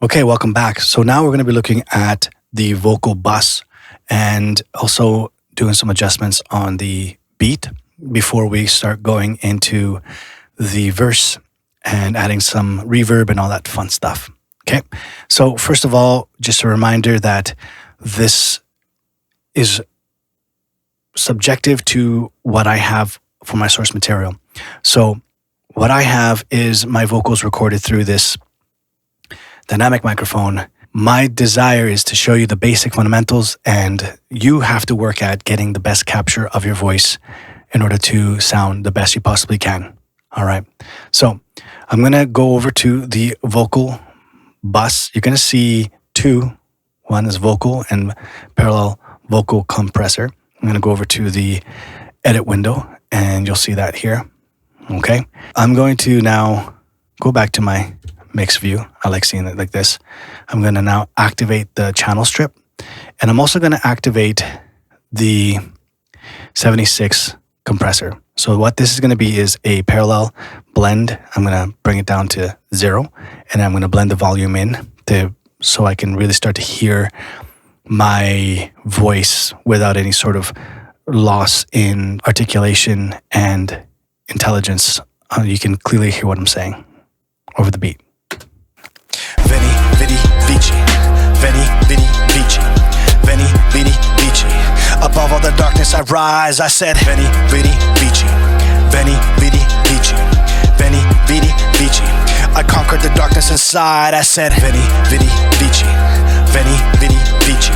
Okay, welcome back. So now we're going to be looking at the vocal bus and also doing some adjustments on the beat before we start going into the verse and adding some reverb and all that fun stuff. Okay, so first of all, just a reminder that this is subjective to what I have for my source material. So what I have is my vocals recorded through this dynamic microphone. My desire is to show you the basic fundamentals, and you have to work at getting the best capture of your voice in order to sound the best you possibly can. All right. So I'm going to go over to the vocal bus. You're going to see two. One is vocal and parallel vocal compressor. I'm going to go over to the edit window and you'll see that here. Okay. I'm going to now go back to my mix view. I like seeing it like this. I'm going to now activate the channel strip, and I'm also going to activate the 76 compressor. So what this is going to be is a parallel blend. I'm going to bring it down to 0, and I'm going to blend the volume in so I can really start to hear my voice without any sort of loss in articulation and intelligence. You can clearly hear what I'm saying over the beat. Veni, vidi, vici. Veni, vidi, vici. Veni, vidi, vici. Above all the darkness I rise, I said Veni, vidi, vici. Veni, vidi, vici. Veni, vidi, vici. I conquered the darkness inside, I said Veni, vidi, vici. Veni, vidi, vici.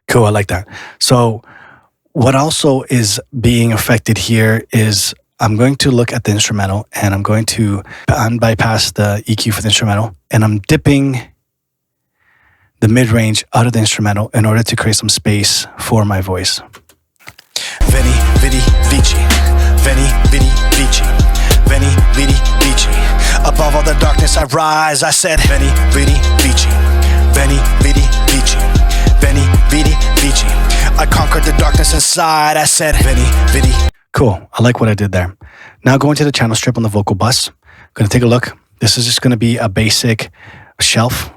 Cool, I like that. So what also is being affected here is I'm going to look at the instrumental, and I'm going to bypass the EQ for the instrumental, and I'm dipping the mid-range out of the instrumental in order to create some space for my voice. Veni, vidi, vici. Veni, vidi, vici. Veni, vidi, vici. Above all the darkness I rise, I said Veni, vidi, vici. Veni, vidi, vici. Veni, vidi, vici. I conquered the darkness inside, I said Veni, vidi. Cool. I like what I did there. Now going to the channel strip on the vocal bus. I'm going to take a look. This is just going to be a basic shelf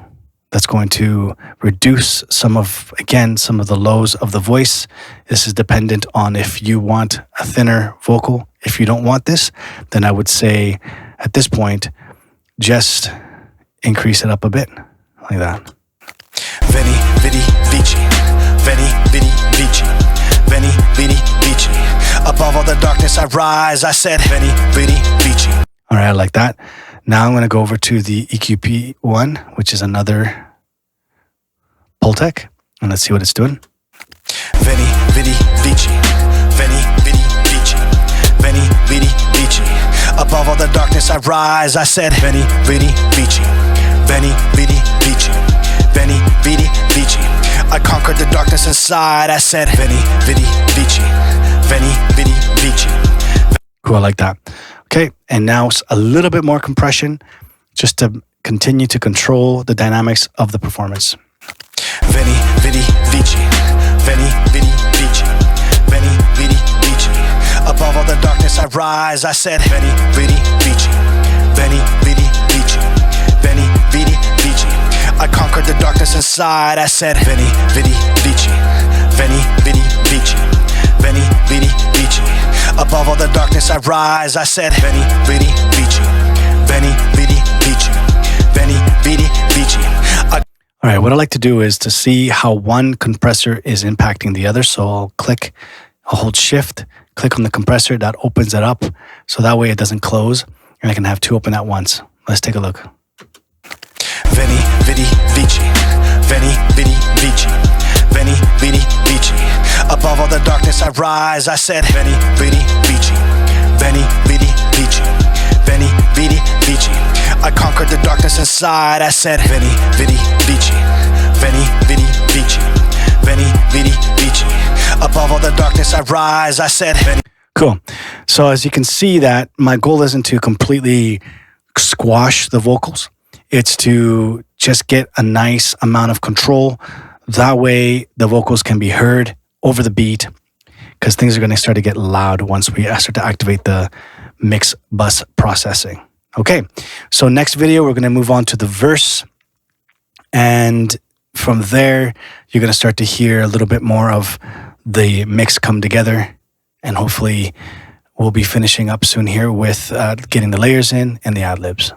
that's going to reduce some of the lows of the voice. This is dependent on if you want a thinner vocal. If you don't want this, then I would say at this point, just increase it up a bit like that. Veni, vidi, vici. Veni, vidi, vici. Veni, vidi, vici. Above all the darkness I rise, I said Veni, vidi, vici. All right, I like that. Now I'm going to go over to the EQ P1, which is another Pultec, and let's see what it's doing. Veni, vidi, vici. Veni, vidi, vici. Veni, vidi, vici. Above all the darkness I rise, I said Veni, vidi, vici. Veni, vidi, vici. Veni, vidi, vici. I conquered the darkness inside, I said Veni, vidi, vici. Veni, vidi, vici. Cool, I like that. Okay, and now a little bit more compression just to continue to control the dynamics of the performance. Veni, vidi, vici. Veni, vidi, vici. Veni, vidi, vici. Above all the darkness I rise, I said Veni, vidi, vici. Veni, vidi, vici. Veni, vidi, vici. I conquered the darkness inside, I said Veni, vidi, vici. Veni, vidi, vici. Veni, vidi, vici. Above all the darkness I rise, I said Veni, vidi, vici. Veni, vidi, vici. Veni, vidi, vici. All right, what I like to do is to see how one compressor is impacting the other. So I'll hold shift, click on the compressor, that opens it up. So that way it doesn't close and I can have two open at once. Let's take a look. Veni, vidi, vici. Veni, vidi, vici. Veni, vidi, vici. Above all the darkness I rise, I said Veni, vidi, vici. Veni, vidi, vici. Veni, vidi, vici. I conquered the darkness inside, I said Veni, vidi, vici. Veni, vidi, vici. Veni, vidi, vici. Above all the darkness I rise, I said Veni. Cool. So as you can see that my goal isn't to completely squash the vocals. It's to just get a nice amount of control. That way the vocals can be heard over the beat, because things are going to start to get loud once we start to activate the mix bus processing. Okay, so next video, we're going to move on to the verse. And from there, you're going to start to hear a little bit more of the mix come together. And hopefully we'll be finishing up soon here with getting the layers in and the ad-libs.